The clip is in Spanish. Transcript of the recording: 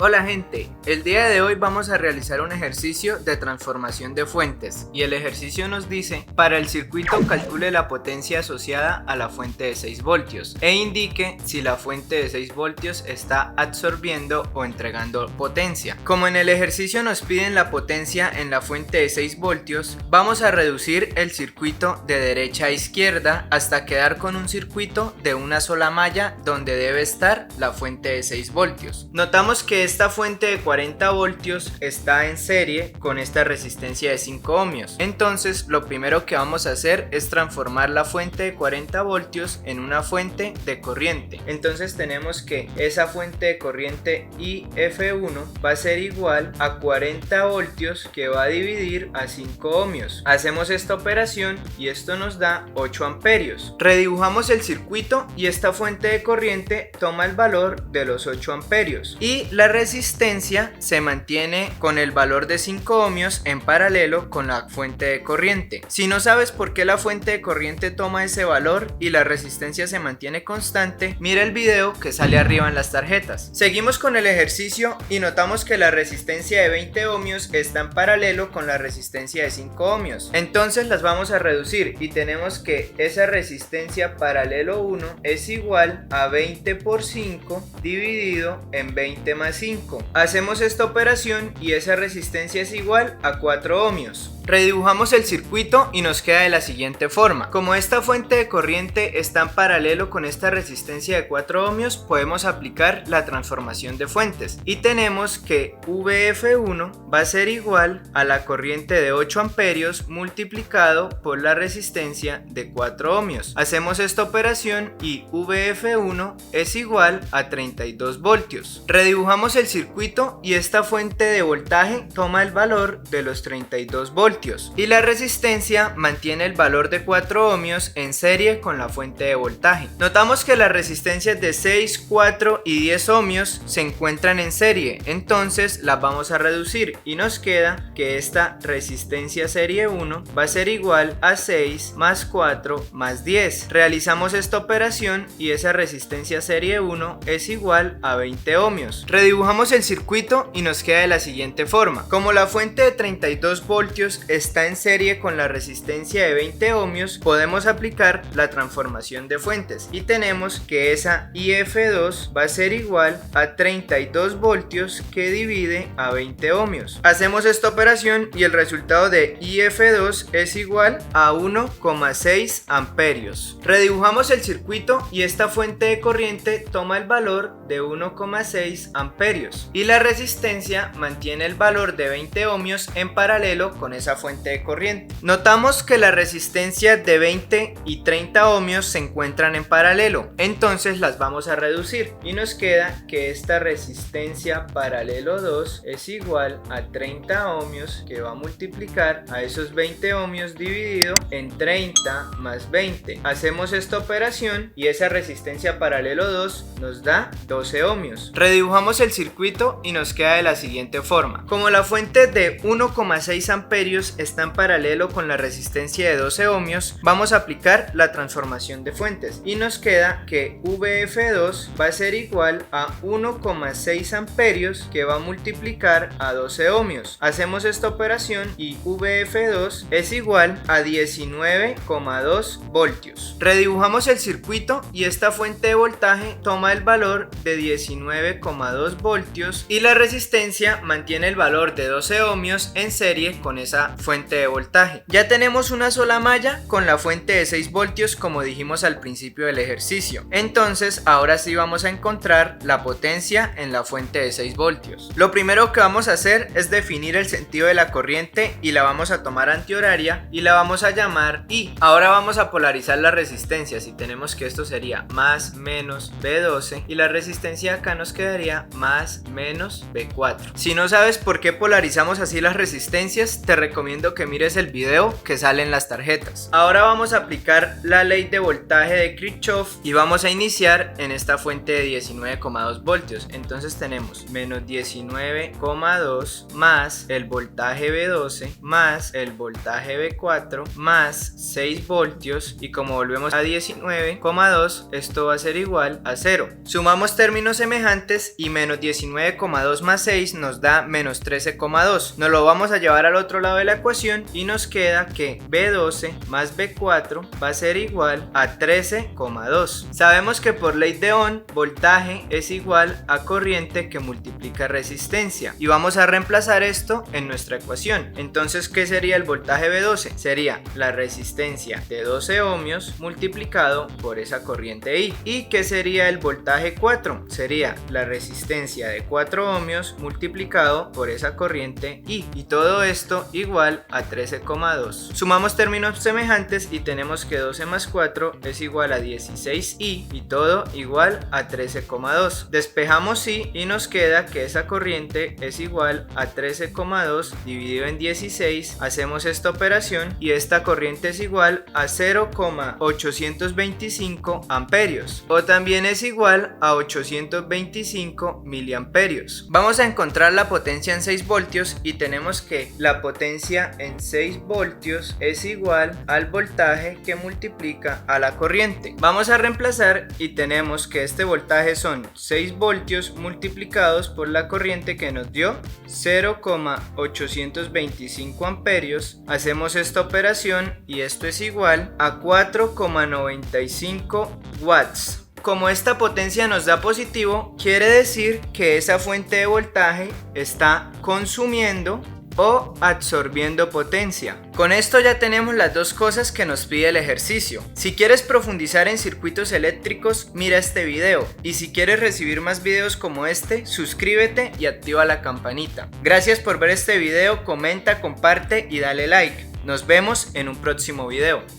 Hola gente, el día de hoy vamos a realizar un ejercicio de transformación de fuentes y el ejercicio nos dice: para el circuito calcule la potencia asociada a la fuente de 6 voltios e indique si la fuente de 6 voltios está absorbiendo o entregando potencia. Como en el ejercicio nos piden la potencia en la fuente de 6 voltios, vamos a reducir el circuito de derecha a izquierda hasta quedar con un circuito de una sola malla donde debe estar la fuente de 6 voltios. Notamos que esta fuente de 40 voltios está en serie con esta resistencia de 5 ohmios. Entonces lo primero que vamos a hacer es transformar la fuente de 40 voltios en una fuente de corriente. Entonces tenemos que esa fuente de corriente IF1 va a ser igual a 40 voltios que va a dividir a 5 ohmios. Hacemos esta operación y esto nos da 8 amperios. Redibujamos el circuito y esta fuente de corriente toma el valor de los 8 amperios y la resistencia se mantiene con el valor de 5 ohmios en paralelo con la fuente de corriente. Si no sabes por qué la fuente de corriente toma ese valor y la resistencia se mantiene constante, mira el video que sale arriba en las tarjetas. Seguimos con el ejercicio y notamos que la resistencia de 20 ohmios está en paralelo con la resistencia de 5 ohmios. Entonces las vamos a reducir y tenemos que esa resistencia paralelo 1 es igual a 20 por 5 dividido en 20 más 5. Hacemos esta operación y esa resistencia es igual a 4 ohmios. Redibujamos el circuito y nos queda de la siguiente forma. Como esta fuente de corriente está en paralelo con esta resistencia de 4 ohmios, podemos aplicar la transformación de fuentes y tenemos que VF1 va a ser igual a la corriente de 8 amperios multiplicado por la resistencia de 4 ohmios. Hacemos esta operación y VF1 es igual a 32 voltios. Redibujamos el circuito y esta fuente de voltaje toma el valor de los 32 voltios y la resistencia mantiene el valor de 4 ohmios en serie con la fuente de voltaje. Notamos que las resistencias de 6, 4 y 10 ohmios se encuentran en serie, entonces las vamos a reducir y nos queda que esta resistencia serie 1 va a ser igual a 6 más 4 más 10. Realizamos esta operación y esa resistencia serie 1 es igual a 20 ohmios. Redibujamos el circuito y nos queda de la siguiente forma. Como la fuente de 32 voltios está en serie con la resistencia de 20 ohmios, podemos aplicar la transformación de fuentes y tenemos que esa IF2 va a ser igual a 32 voltios que divide a 20 ohmios. Hacemos esta operación y el resultado de IF2 es igual a 1,6 amperios. Redibujamos el circuito y esta fuente de corriente toma el valor de 1,6 amperios y la resistencia mantiene el valor de 20 ohmios en paralelo con esa fuente de corriente. Notamos que la resistencia de 20 y 30 ohmios se encuentran en paralelo, entonces las vamos a reducir y nos queda que esta resistencia paralelo 2 es igual a 30 ohmios que va a multiplicar a esos 20 ohmios dividido en 30 más 20. Hacemos esta operación y esa resistencia paralelo 2 nos da 12 ohmios. Redibujamos el circuito y nos queda de la siguiente forma. Como la fuente de 1,6 amperios está en paralelo con la resistencia de 12 ohmios, vamos a aplicar la transformación de fuentes y nos queda que VF2 va a ser igual a 1,6 amperios que va a multiplicar a 12 ohmios. Hacemos esta operación y VF2 es igual a 19,2 voltios. Redibujamos el circuito y esta fuente de voltaje toma el valor de 19,2 voltios y la resistencia mantiene el valor de 12 ohmios en serie con esa fuente de voltaje. Ya tenemos una sola malla con la fuente de 6 voltios como dijimos al principio del ejercicio. Entonces ahora sí vamos a encontrar la potencia en la fuente de 6 voltios. Lo primero que vamos a hacer es definir el sentido de la corriente y la vamos a tomar antihoraria y la vamos a llamar I. Ahora vamos a polarizar las resistencias y tenemos que esto sería más menos B12 y la resistencia acá nos quedaría más menos B4. Si no sabes por qué polarizamos así las resistencias, te recomiendo que mires el video que sale en las tarjetas. Ahora vamos a aplicar la ley de voltaje de Kirchhoff y vamos a iniciar en esta fuente de 19,2 voltios. Entonces tenemos menos 19,2 más el voltaje B12 más el voltaje B4 más 6 voltios y como volvemos a 19,2 esto va a ser igual a 0. Sumamos términos semejantes y menos 19 19,2 más 6 nos da menos 13,2. Nos lo vamos a llevar al otro lado de la ecuación y nos queda que B12 más B4 va a ser igual a 13,2. Sabemos que por ley de Ohm, voltaje es igual a corriente que multiplica resistencia y vamos a reemplazar esto en nuestra ecuación. Entonces, ¿qué sería el voltaje B12? Sería la resistencia de 12 ohmios multiplicado por esa corriente I. ¿Y qué sería el voltaje 4? Sería la resistencia de 4 ohmios multiplicado por esa corriente I. Y todo esto igual a 13,2. Sumamos términos semejantes y tenemos que 12 más 4 es igual a 16I y todo igual a 13,2. Despejamos I y nos queda que esa corriente es igual a 13,2 dividido en 16. Hacemos esta operación y esta corriente es igual a 0,825 amperios, o también es igual a 825 miliamperios. Vamos a encontrar la potencia en 6 voltios y tenemos que la potencia en 6 voltios es igual al voltaje que multiplica a la corriente. Vamos a reemplazar y tenemos que este voltaje son 6 voltios multiplicados por la corriente que nos dio 0,825 amperios. Hacemos esta operación y esto es igual a 4,95 watts. Como esta potencia nos da positivo, quiere decir que esa fuente de voltaje está consumiendo o absorbiendo potencia. Con esto ya tenemos las dos cosas que nos pide el ejercicio. Si quieres profundizar en circuitos eléctricos, mira este video, y si quieres recibir más videos como este, suscríbete y activa la campanita. Gracias por ver este video, comenta, comparte y dale like. Nos vemos en un próximo video.